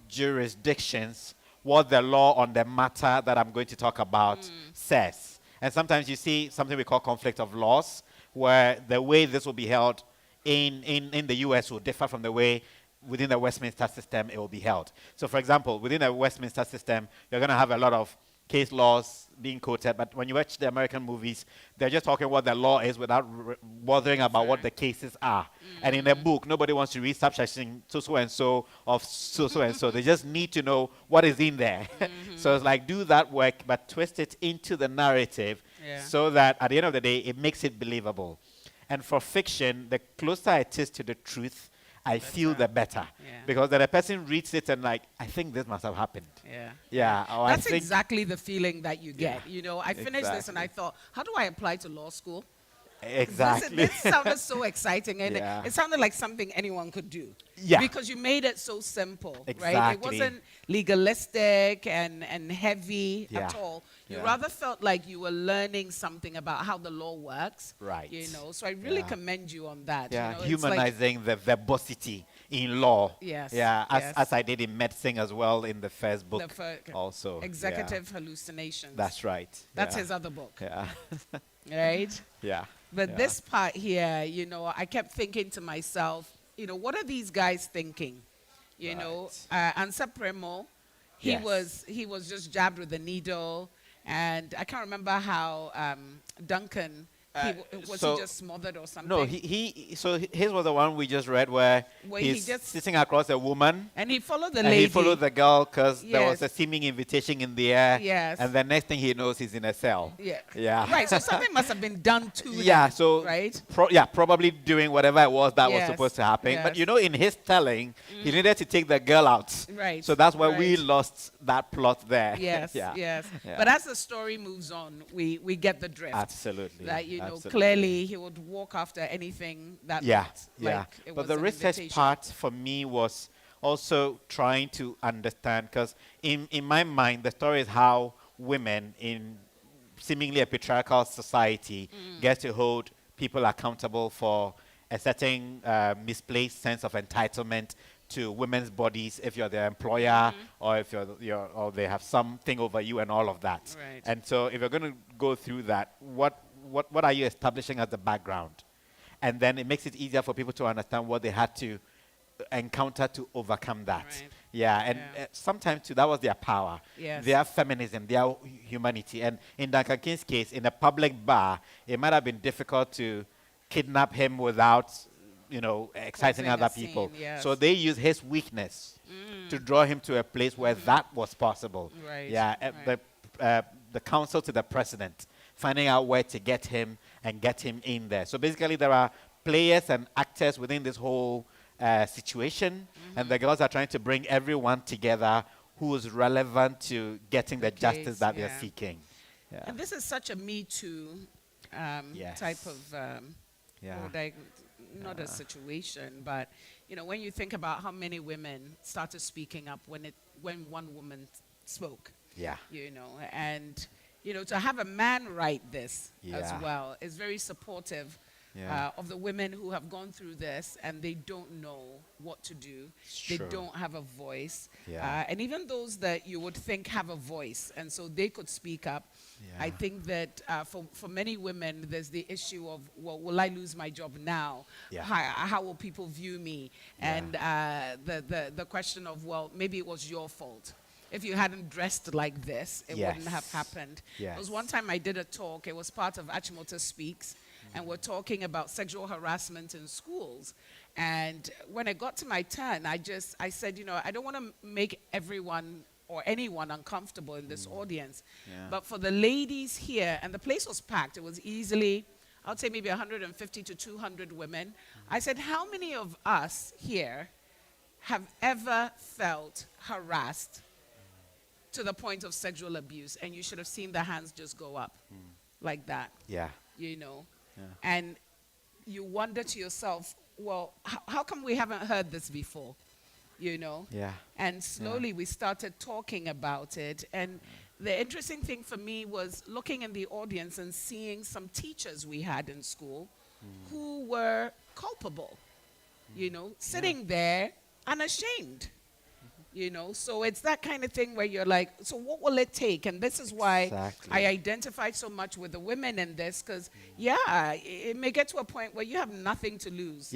jurisdictions what the law on the matter that I'm going to talk about says. And sometimes you see something we call conflict of laws, where the way this will be held in the US will differ from the way within the Westminster system, it will be held. So, for example, within the Westminster system, you're going to have a lot of case laws being quoted, but when you watch the American movies, they're just talking what the law is without bothering about what the cases are. And in a book, nobody wants to read subsection so and so of so and so. They just need to know what is in there. So it's like, do that work, but twist it into the narrative so that at the end of the day, it makes it believable. And for fiction, the closer it is to the truth, I feel the better. Because then a person reads it and like, I think this must have happened. Or That's I think exactly the feeling that you get. You know, I finished this and I thought, how do I apply to law school? Exactly. This sounded so exciting, and it sounded like something anyone could do. Because you made it so simple, right? It wasn't legalistic and heavy at all. You rather felt like you were learning something about how the law works. Right. You know, so I really commend you on that. Yeah, you know, humanizing the verbosity in law. Yes. Yeah, as I did in medicine as well in the first book also. Executive Hallucinations. That's right. That's his other book. Yeah. Right? Yeah. But this part here, you know, I kept thinking to myself, you know, what are these guys thinking? You know, Ansa Premo, he was just jabbed with a needle, and I can't remember how Duncan, was he just smothered or something? No, so his was the one we just read where he's sitting across a woman. And he followed the and lady. he followed the girl because there was a seeming invitation in the air. Yes. And the next thing he knows, he's in a cell. Yeah. Right, so something must have been done to them, so right? Probably doing whatever it was that was supposed to happen. But you know, in his telling, he needed to take the girl out. Right. So that's why we lost that plot there. Yes, Yeah. But as the story moves on, we get the drift. Absolutely. That, you know, clearly he would walk after anything that looked like it But was the an research invitation. part for me was also trying to understand, because in my mind, the story is how women in seemingly a patriarchal society get to hold people accountable for a certain misplaced sense of entitlement to women's bodies if you're their employer or if or they have something over you and all of that. Right. And so if you're going to go through that, what are you establishing as the background? And then it makes it easier for people to understand what they had to encounter to overcome that. Right. Yeah, and sometimes too, that was their power, their feminism, their humanity. And in Duncan King's case, in a public bar, it might have been difficult to kidnap him without, you know, exciting Causing other a scene, people. yes. So they used his weakness to draw him to a place where that was possible. Right. Yeah, the counsel to the president, finding out where to get him and get him in there. So basically, there are players and actors within this whole situation, and the girls are trying to bring everyone together who is relevant to getting the justice that they're seeking. Yeah. And this is such a Me Too type of, not a situation, but, you know, when you think about how many women started speaking up when one woman spoke, you know, and, you know, to have a man write this as well is very supportive of the women who have gone through this and they don't know what to do. They don't have a voice. And even those that you would think have a voice and so they could speak up. I think that for many women, there's the issue of, well, will I lose my job now? How will people view me? And the question of, well, maybe it was your fault. If you hadn't dressed like this, it wouldn't have happened. There was one time I did a talk. It was part of Achimota Speaks. And we're talking about sexual harassment in schools. And when it got to my turn, I said, you know, I don't want to make everyone or anyone uncomfortable in this audience. But for the ladies here, and the place was packed, it was easily, I would say maybe 150 to 200 women. I said, how many of us here have ever felt harassed to the point of sexual abuse? And you should have seen the hands just go up like that. You know. And you wonder to yourself, well, how come we haven't heard this before? You know? And slowly we started talking about it. And the interesting thing for me was looking in the audience and seeing some teachers we had in school who were culpable, you know, sitting there unashamed. You know, so it's that kind of thing where you're like, so what will it take? And this is why I identified so much with the women in this, because, it may get to a point where you have nothing to lose.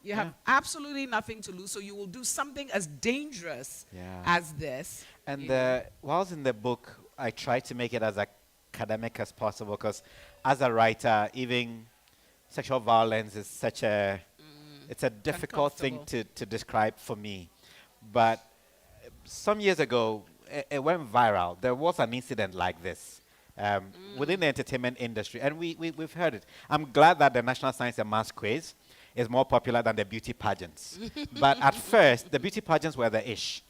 You have absolutely nothing to lose, so you will do something as dangerous Yeah. as this. And you know. whilst in the book, I try to make it as academic as possible because as a writer, even sexual violence is such a, it's a difficult thing Uncomfortable. to describe for me. But some years ago, it went viral. There was an incident like this within the entertainment industry, and we've heard it. I'm glad that the National Science and Maths quiz is more popular than the beauty pageants. But at first, the beauty pageants were the ish.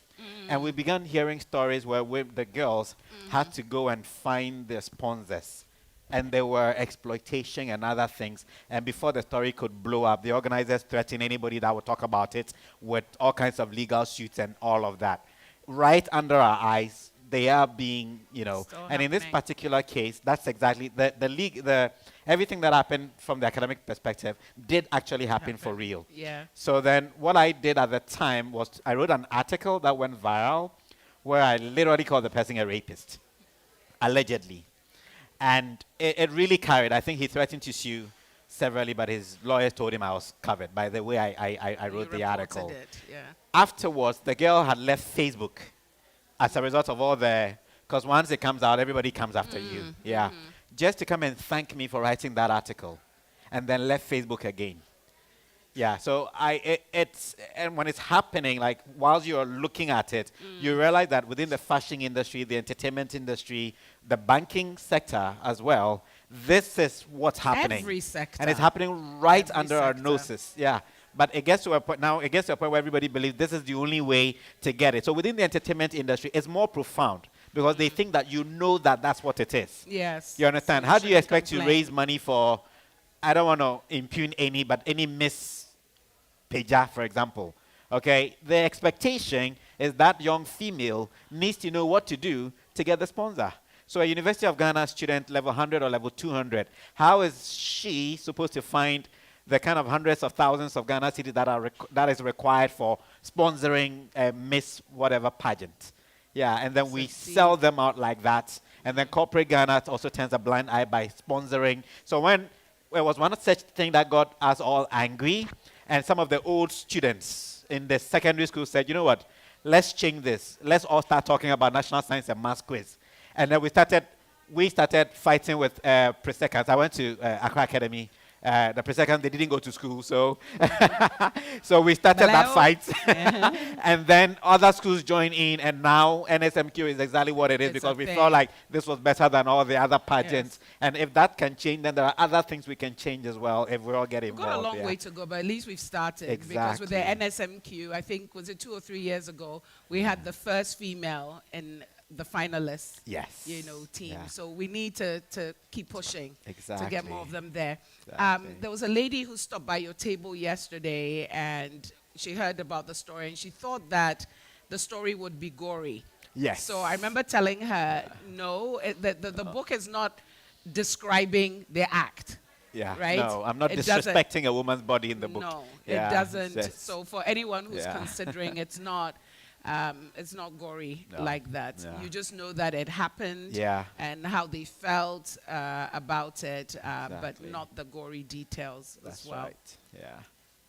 And we began hearing stories where the girls had to go and find their sponsors. And there were exploitation and other things. And before the story could blow up, the organizers threatened anybody that would talk about it with all kinds of legal suits and all of that. Right under our eyes, they are being, Still and in this happening. particular case, that's exactly everything that happened from the academic perspective did actually happen for real. Yeah. So then what I did at the time was I wrote an article that went viral where I literally called the person a rapist, allegedly. And it really carried. I think he threatened to sue severally, but his lawyers told him I was covered by the way I wrote the You article. reported it, yeah. Afterwards, the girl had left Facebook as a result of all because once it comes out, everybody comes after you. Yeah. Just to come and thank me for writing that article and then left Facebook again. Yeah, so and when it's happening, like whilst you're looking at it, you realize that within the fashion industry, the entertainment industry, the banking sector as well, this is what's happening. Every sector. And it's happening right Every under our sector. noses. Yeah. But it gets to a point now, where everybody believes this is the only way to get it. So within the entertainment industry, it's more profound because they think that that that's what it is. Yes. You understand? So How do you shouldn't expect to complain. raise money for, I don't want to impugn any Miss PAGYA, for example. Okay? The expectation is that young female needs to know what to do to get the sponsor. So a University of Ghana student, level 100 or level 200, how is she supposed to find the kind of hundreds of thousands of Ghana cities that is required for sponsoring a Miss whatever pageant? Yeah, and then we sell them out like that. And then corporate Ghana also turns a blind eye by sponsoring. So when there was one such thing that got us all angry, and some of the old students in the secondary school said, you know what, let's change this. Let's all start talking about National Science and Maths quiz. And then we started fighting with pre-seconds. I went to Accra Academy. The pre-seconds, they didn't go to school, so so we started that fight. And then other schools joined in, and now NSMQ is exactly what it is because we felt like this was better than all the other pageants. Yes. And if that can change, then there are other things we can change as well if we all get involved. We've got a long way to go, but at least we've started. Exactly. Because with the NSMQ, I think, was it 2 or 3 years ago, we had the first female in the finalists, team. Yeah. So we need to keep pushing to get more of them there. Exactly. There was a lady who stopped by your table yesterday, and she heard about the story, and she thought that the story would be gory. Yes. So I remember telling her, no, the book is not describing the act. Yeah. Right? No, I'm not It disrespecting a woman's body in the book. No, Yeah, it doesn't. just- So for anyone who's Yeah. considering, it's not gory No, like that. no. You just know that it happened Yeah. and how they felt about it, but Exactly. not the gory details That's as well. right. Yeah.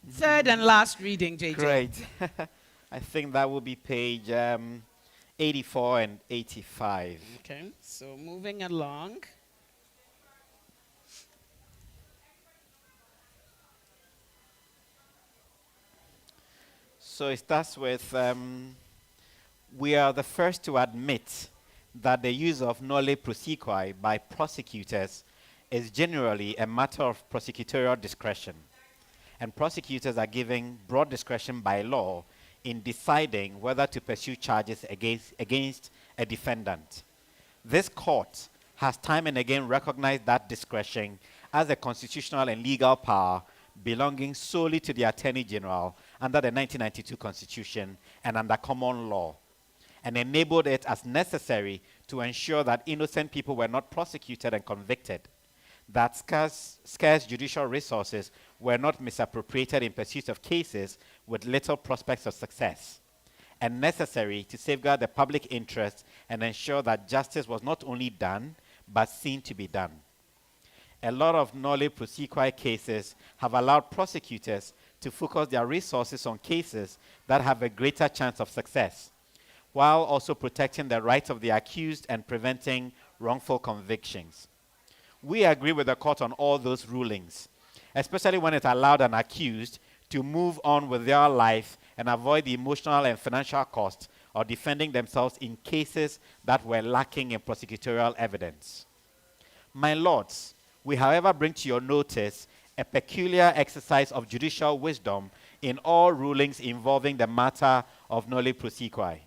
Third and last reading, JJ. Great. I think that will be page 84 and 85. Okay, so moving along. So it starts with, we are the first to admit that the use of nolle prosequi by prosecutors is generally a matter of prosecutorial discretion. And prosecutors are given broad discretion by law in deciding whether to pursue charges against a defendant. This court has time and again recognized that discretion as a constitutional and legal power belonging solely to the Attorney General under the 1992 Constitution and under common law, and enabled it as necessary to ensure that innocent people were not prosecuted and convicted, that scarce judicial resources were not misappropriated in pursuit of cases with little prospects of success, and necessary to safeguard the public interest and ensure that justice was not only done, but seen to be done. A lot of nolle prosequi cases have allowed prosecutors to focus their resources on cases that have a greater chance of success, while also protecting the rights of the accused and preventing wrongful convictions. We agree with the court on all those rulings, especially when it allowed an accused to move on with their life and avoid the emotional and financial costs of defending themselves in cases that were lacking in prosecutorial evidence. My lords, we however bring to your notice a peculiar exercise of judicial wisdom in all rulings involving the matter of nolle prosequi.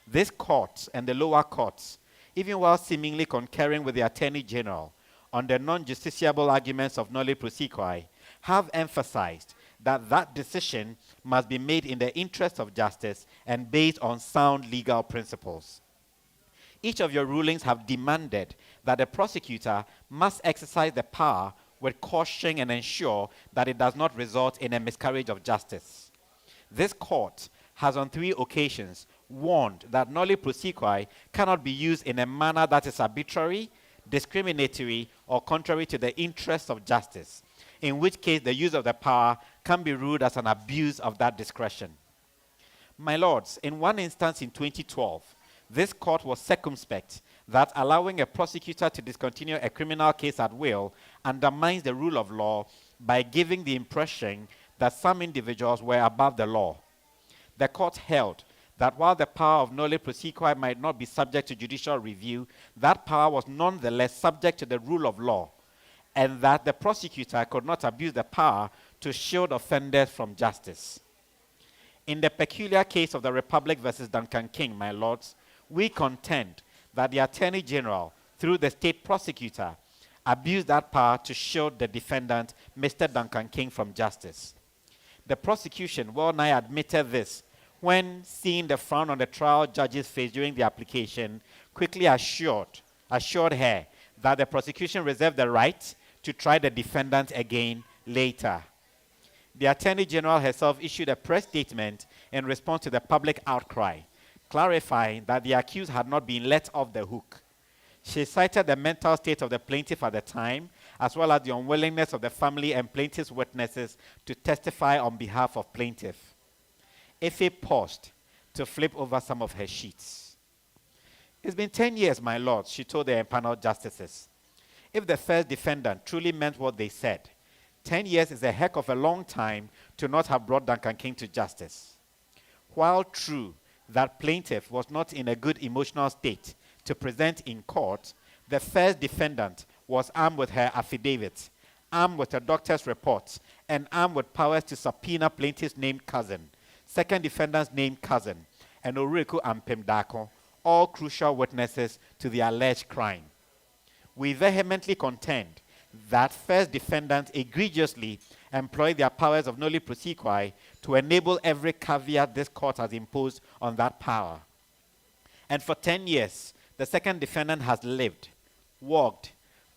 This court and the lower courts, even while seemingly concurring with the Attorney General on the non-justiciable arguments of nolle prosequi, have emphasized that that decision must be made in the interest of justice and based on sound legal principles. Each of your rulings have demanded that the prosecutor must exercise the power with caution and ensure that it does not result in a miscarriage of justice. This court has on 3 occasions warned that nolle prosequi cannot be used in a manner that is arbitrary, discriminatory, or contrary to the interests of justice, in which case the use of the power can be ruled as an abuse of that discretion. My lords, in one instance in 2012, this court was circumspect that allowing a prosecutor to discontinue a criminal case at will undermines the rule of law by giving the impression that some individuals were above the law. The court held that while the power of nolle prosequi might not be subject to judicial review, that power was nonetheless subject to the rule of law, and that the prosecutor could not abuse the power to shield offenders from justice. In the peculiar case of the Republic versus Duncan King, my lords, we contend that the Attorney General, through the state prosecutor, abused that power to shield the defendant, Mr. Duncan King, from justice. The prosecution well nigh admitted this when, seeing the frown on the trial judge's face during the application, quickly assured her that the prosecution reserved the right to try the defendant again later. The Attorney General herself issued a press statement in response to the public outcry, clarifying that the accused had not been let off the hook. She cited the mental state of the plaintiff at the time, as well as the unwillingness of the family and plaintiff's witnesses to testify on behalf of plaintiff. Ife paused to flip over some of her sheets. It's been 10 years, my lords, she told the empaneled justices. If the first defendant truly meant what they said, 10 years is a heck of a long time to not have brought Duncan King to justice. While true that plaintiff was not in a good emotional state to present in court, the first defendant was armed with her affidavit, armed with a doctor's report, and armed with powers to subpoena plaintiff's named cousin, second defendant's named cousin, and Oriku and Pemdako, all crucial witnesses to the alleged crime. We vehemently contend that first defendants egregiously employ their powers of nolle prosequi to enable every caveat this court has imposed on that power. And for 10 years, the second defendant has lived, walked,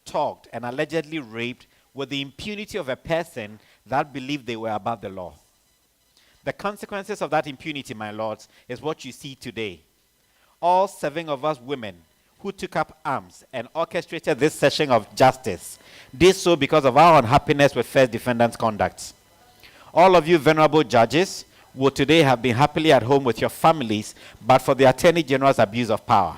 talked, and allegedly raped with the impunity of a person that believed they were above the law. The consequences of that impunity, my lords, is what you see today. All 7 of us women who took up arms and orchestrated this session of justice did so because of our unhappiness with first defendant's conduct. All of you venerable judges would today have been happily at home with your families, but for the Attorney General's abuse of power.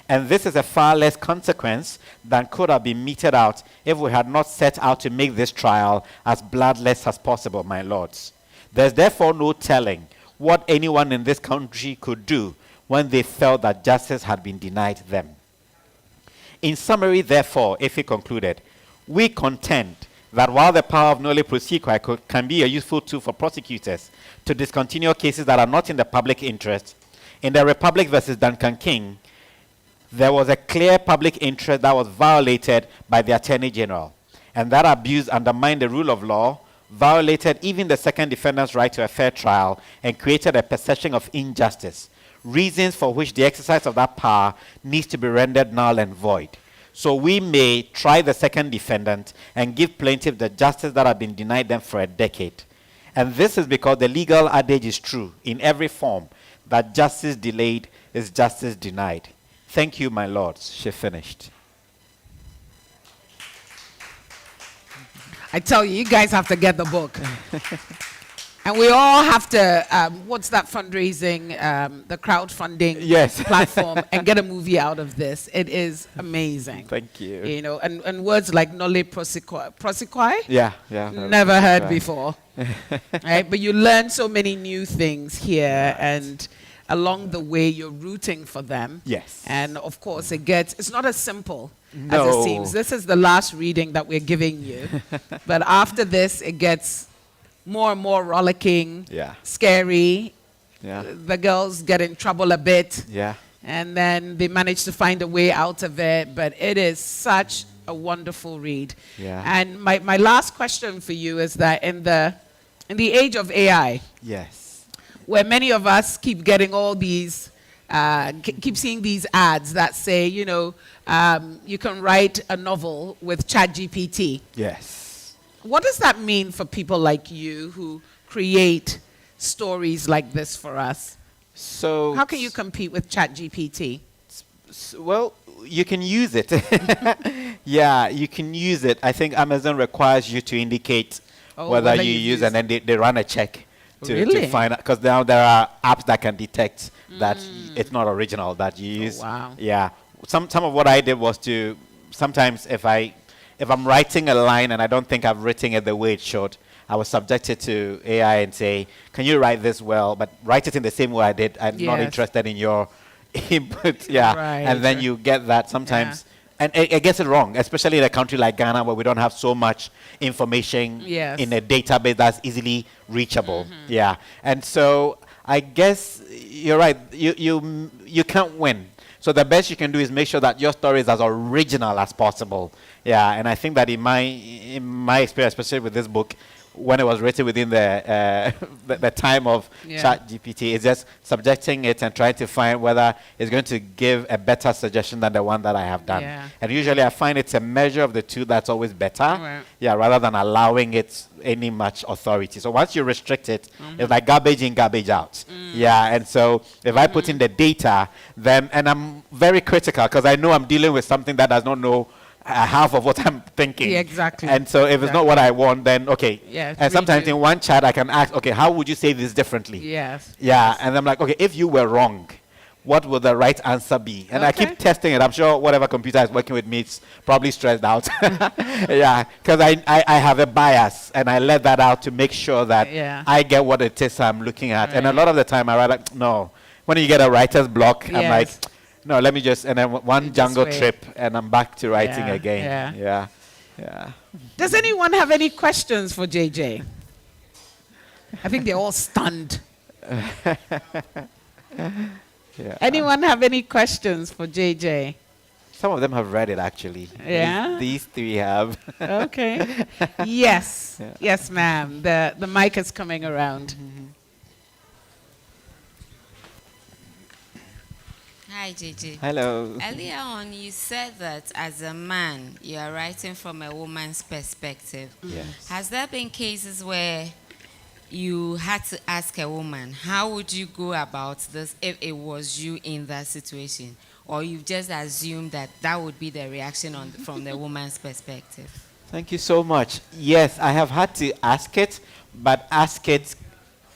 And this is a far less consequence than could have been meted out if we had not set out to make this trial as bloodless as possible, my lords. There's therefore no telling what anyone in this country could do when they felt that justice had been denied them. In summary, therefore, if he concluded, we contend that while the power of nolle prosequi can be a useful tool for prosecutors to discontinue cases that are not in the public interest, in the Republic versus Duncan King, there was a clear public interest that was violated by the Attorney General, and that abuse undermined the rule of law, violated even the second defendant's right to a fair trial, and created a perception of injustice, reasons for which the exercise of that power needs to be rendered null and void. So we may try the second defendant and give plaintiff the justice that had been denied them for a decade. And this is because the legal adage is true in every form, that justice delayed is justice denied. Thank you, my lords. She finished. I tell you guys have to get the book. And we all have to, what's that fundraising, the crowdfunding Yes. platform, and get a movie out of this. It is amazing. Thank you. You know, and words like Nole Prosequi? Yeah. Never heard before. Right? But you learn so many new things here, and along the way, you're rooting for them. Yes. And of course, it's not as simple as No. it seems. This is the last reading that we're giving you. But after this, it gets more and more rollicking, scary. Yeah. The girls get in trouble a bit. Yeah. And then they manage to find a way out of it. But it is such a wonderful read. Yeah. And my last question for you is that in the age of AI, Yes. where many of us keep getting all these, keep seeing these ads that say, you know, you can write a novel with ChatGPT. Yes. What does that mean for people like you who create stories like this for us? So How can you compete with ChatGPT? Well, you can use it. Yeah, you can use it. I think Amazon requires you to indicate whether you use, and then they run a check to Really? find out. Because now there are apps that can detect that it's not original that you use. Wow. Yeah. Some of what I did was to sometimes if I'm writing a line and I don't think I've written it the way it should, I was subjected to AI and say, can you write this well, but write it in the same way I did. I'm not Yes. interested in your input. Yeah. Right, And then right. you get that sometimes. And it gets it wrong, especially in a country like Ghana where we don't have so much information Yes. in a database that's easily reachable. Yeah. And so I guess you're right. You can't win. So the best you can do is make sure that your story is as original as possible. Yeah, and I think that in my experience, especially with this book, when it was written within the time of ChatGPT, it's just subjecting it and trying to find whether it's going to give a better suggestion than the one that I have done. Yeah. And usually I find it's a measure of the two that's always better. Right. Yeah, rather than allowing it any much authority. So once you restrict it, it's like garbage in, garbage out. Yeah, and so if I put in the data, then, and I'm very critical because I know I'm dealing with something that does not know half of what I'm thinking. Yeah, exactly. And so if it's not what I want, then okay. Yes, And sometimes redo. in one chat I can ask, okay, how would you say this differently? Yes. Yeah, and I'm like, okay, if you were wrong, what would the right answer be? And I Okay. keep testing it. I'm sure whatever computer is working with me is probably stressed out. Yeah, because I have a bias, and I let that out to make sure that I get what it is I'm looking at. And a Right. lot of the time, I rather, no. When you get a writer's block, I'm like, Yes. no, let me just, and then one Just jungle wait. trip, and I'm back to writing Yeah, again. yeah. Yeah. Does anyone have any questions for JJ? I think they're all stunned. Yeah. Anyone have any questions for JJ? Some of them have read it, actually. Yeah? These three have. Okay. Yes. Yeah. Yes, ma'am. The mic is coming around. Hi, JJ. Hello. Earlier on, you said that as a man, you are writing from a woman's perspective. Yes. Has there been cases where you had to ask a woman, how would you go about this if it was you in that situation? Or you've just assumed that that would be the reaction from the woman's perspective? Thank you so much. Yes, I have had to ask it, but ask it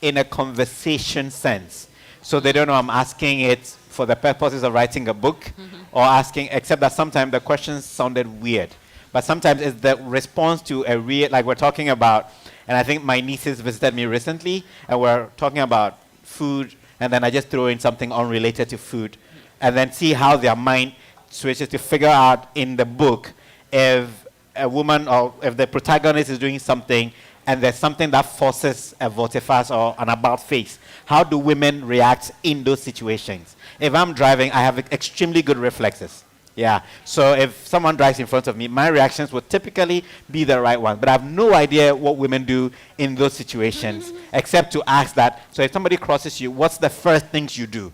in a conversation sense. So they don't know I'm asking it for the purposes of writing a book or asking, except that sometimes the questions sounded weird. But sometimes it's the response to a real, like we're talking about, and I think my nieces visited me recently, and we're talking about food, and then I just throw in something unrelated to food, and then see how their mind switches to figure out in the book if a woman or if the protagonist is doing something and there's something that forces a volte-face or an about face. How do women react in those situations? If I'm driving, I have extremely good reflexes. Yeah. So if someone drives in front of me, my reactions would typically be the right ones. But I have no idea what women do in those situations, except to ask that. So if somebody crosses you, what's the first things you do?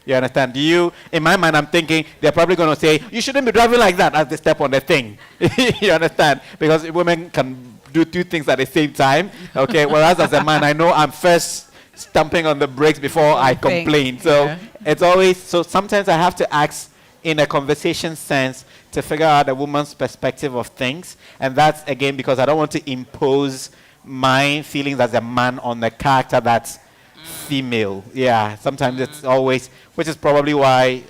You understand? In my mind, I'm thinking they're probably going to say, you shouldn't be driving like that as they step on the thing. You understand? Because women can do two things at the same time. Okay. Whereas as a man, I know I'm first stamping on the brakes before I complain. So it's always, so sometimes I have to ask in a conversation sense to figure out a woman's perspective of things. And that's, again, because I don't want to impose my feelings as a man on the character that's female. Yeah, sometimes it's always, which is probably why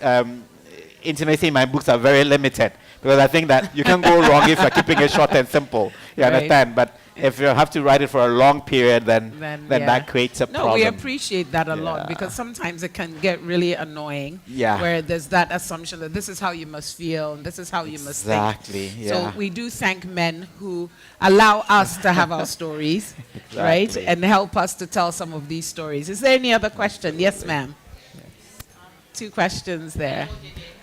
intimacy in my books are very limited, because I think that you can go wrong if you're keeping it short and simple. You Right. understand? But if you have to write it for a long period, then yeah. that creates a problem. No, we appreciate that a lot, Yeah. because sometimes it can get really annoying. Yeah. Where there's that assumption that this is how you must feel and this is how you must think. Exactly, yeah. So we do thank men who allow us to have our stories, right? Exactly. And help us to tell some of these stories. Is there any other question? Yes, ma'am. Two questions there.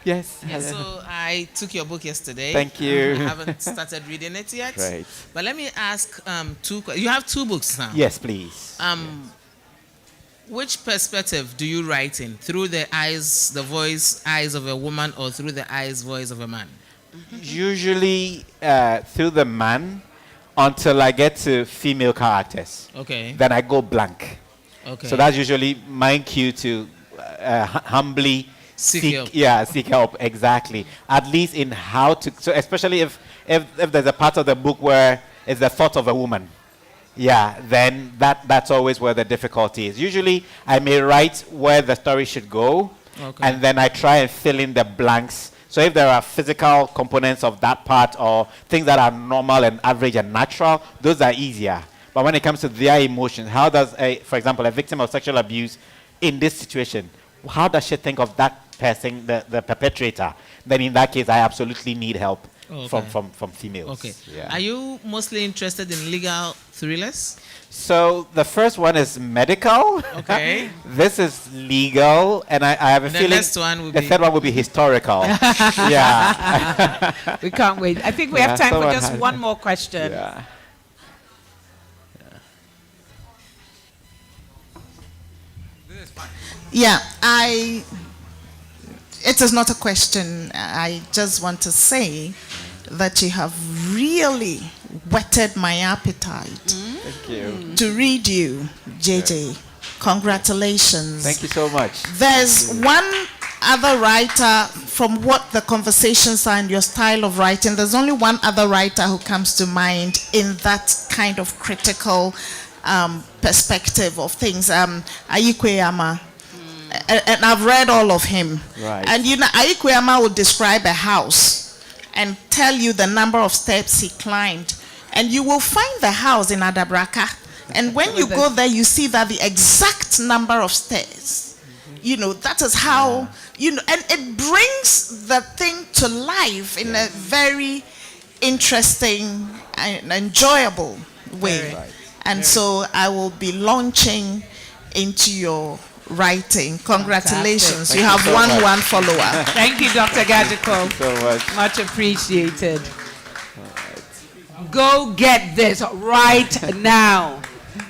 Yes. Yeah, so I took your book yesterday. Thank you. I haven't started reading it yet. Right. But let me ask you have two books now. Yes, please. Which perspective do you write in? Through the eyes, the voice, eyes of a woman, or through the eyes, voice of a man? Usually through the man until I get to female characters. Okay. Then I go blank. Okay. So that's usually my cue to humbly Seek help. Yeah, seek help, exactly. At least in how to, so especially if there's a part of the book where it's the thought of a woman, yeah, then that's always where the difficulty is. Usually I may write where the story should go, Okay. and then I try and fill in the blanks. So if there are physical components of that part or things that are normal and average and natural, those are easier. But when it comes to their emotions, how does, for example, a victim of sexual abuse in this situation, how does she think of that person, the perpetrator? Then in that case, I absolutely need help Okay. from females. Okay. Yeah. Are you mostly interested in legal thrillers? So the first one is medical. Okay. This is legal, and I have a The feeling next one will the be- third one will be historical. Yeah. We can't wait. I think we have Yeah, time for someone just has- one more question. Yeah. Yeah, it is not a question. I just want to say that you have really whetted my appetite Thank you. to read you, JJ. Congratulations. Thank you so much. There's one other writer, from what the conversations are and your style of writing, there's only one other writer who comes to mind in that kind of critical perspective of things. Ayikweyama. And I've read all of him. Right. And you know, Ayikweyama would describe a house and tell you the number of steps he climbed. And you will find the house in Adabraka. And when you go there, you see that the exact number of stairs, you know, that is how, you know, and it brings the thing to life in a very interesting and enjoyable way. Right. And so I will be launching into your writing. Congratulations. Fantastic. You Thank have you so much. one follower. Thank you, Dr. Gadjiko. So much. Much appreciated. Go get this right now.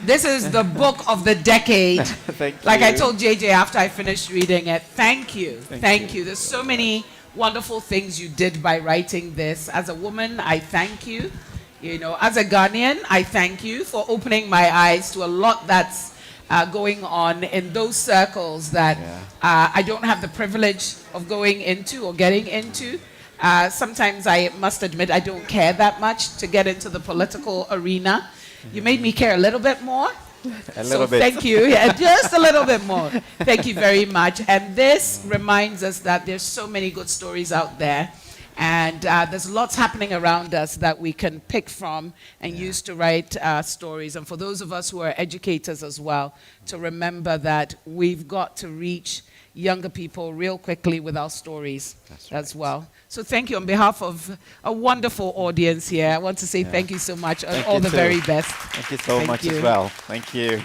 This is the book of the decade. Thank Like I you. told JJ after I finished reading it, thank you. Thank you. you. There's so many wonderful things you did by writing this. As a woman, I thank you. You know, as a Ghanaian, I thank you for opening my eyes to a lot that's going on in those circles that I don't have the privilege of going into or getting into. Sometimes I must admit I don't care that much to get into the political arena. You made me care a little bit more. A little So bit. thank you. Yeah, just a little bit more. Thank you very much. And this reminds us that there's so many good stories out there. And there's lots happening around us that we can pick from and use to write stories. And for those of us who are educators as well, to remember that we've got to reach younger people real quickly with our stories as well. So thank you on behalf of a wonderful audience here. I want to say thank you so much. Thank All you the too. very best. Thank you so Thank much you. as well. Thank you.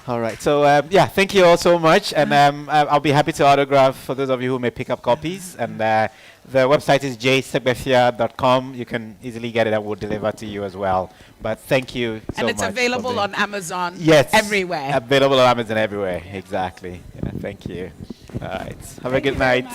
All right. So, thank you all so much. And I'll be happy to autograph for those of you who may pick up copies. And the website is SEGBEFIA.com. You can easily get it and we'll deliver to you as well. But thank you so much. And it's for available being- on Amazon Yes. everywhere. Available on Amazon everywhere. Exactly. Yeah, thank you. All right. Have a good night.